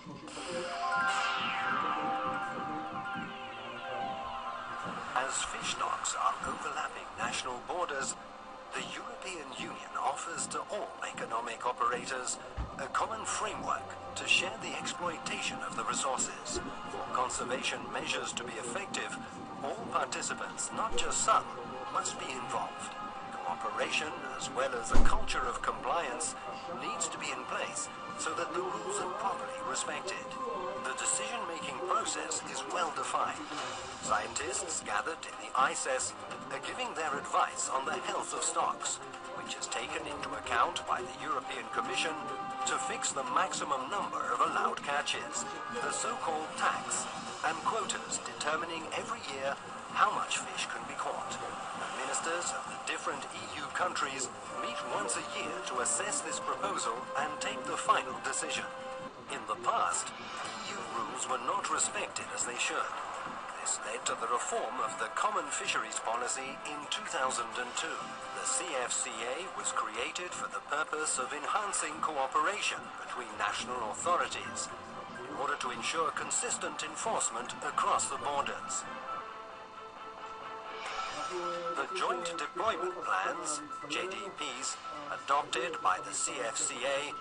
As fish stocks are overlapping national borders, the European Union offers to all economic operators a common framework to share the exploitation of the resources. For conservation measures to be effective, all participants, not just some, must be involved. Cooperation, as well as a culture of compliance, needs to be in place so that the rules are properly respected. The decision-making process is well defined. Scientists gathered in the ICES are giving their advice on the health of stocks, which is taken into account by the European Commission to fix the maximum number of allowed catches, the so-called tax, and quotas determining every year how much fish can be caught. The ministers of the different EU countries meet once a year to assess this proposal and take the final decision. In the past, EU rules were not respected as they should. This led to the reform of the Common Fisheries Policy in 2002. The CFCA was created for the purpose of enhancing cooperation between national authorities in order to ensure consistent enforcement across the borders. The Joint Deployment Plans, JDPs, adopted by the CFCA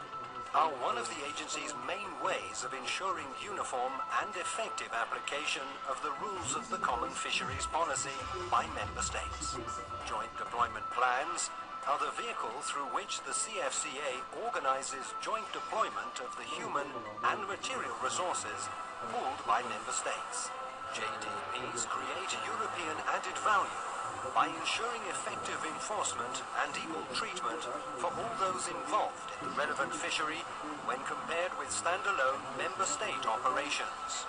are one of the agency's main ways of ensuring uniform and effective application of the rules of the Common Fisheries Policy by member states. Joint deployment plans are the vehicle through which the CFCA organizes joint deployment of the human and material resources pooled by member states. JDPs create European added value by ensuring effective enforcement and equal treatment for all those involved in the relevant fishery when compared with standalone member state operations.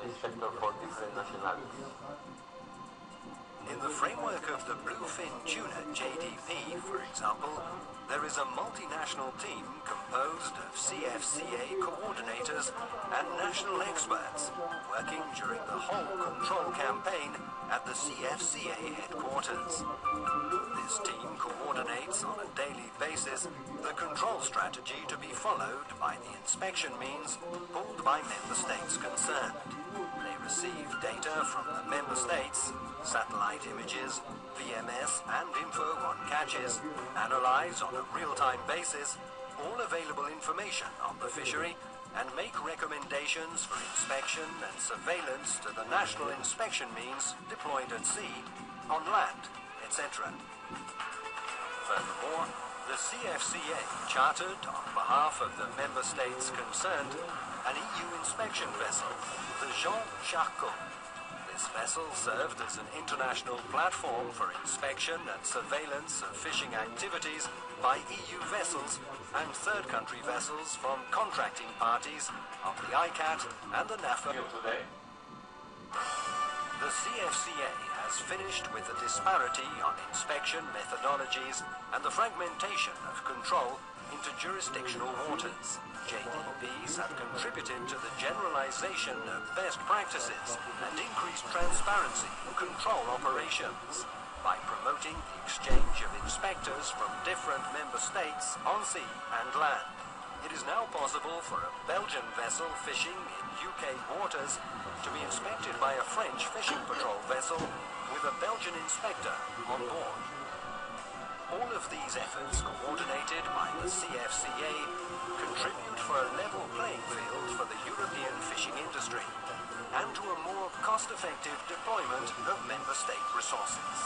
Inspector for different nationalities. In the framework of the bluefin tuna JDP, for example, there is a multinational team composed of CFCA coordinators and national experts working during the whole control campaign at the CFCA headquarters. This team coordinates on a daily basis the control strategy to be followed by the inspection means pulled by member states concerned. They receive data from the member states, satellite images, VMS and info on catches, analyze on a real-time basis all available information on the fishery, and make recommendations for inspection and surveillance to the national inspection means deployed at sea, on land, etc. Furthermore, the CFCA chartered, on behalf of the member states concerned, an EU inspection vessel, the Jean Charcot. This vessel served as an international platform for inspection and surveillance of fishing activities by EU vessels and third country vessels from contracting parties of the ICAT and the NAFA. The CFCA has finished with the disparity on inspection methodologies and the fragmentation of control into jurisdictional waters. JDPs have contributed to the generalization of best practices and increased transparency in control operations by promoting the exchange of inspectors from different member states on sea and land. It is now possible for a Belgian vessel fishing in UK waters to be inspected by a French fishing patrol vessel with a Belgian inspector on board. All of these efforts, coordinated by the CFCA, contribute for a level playing field for the European fishing industry and to a more cost-effective deployment of member state resources.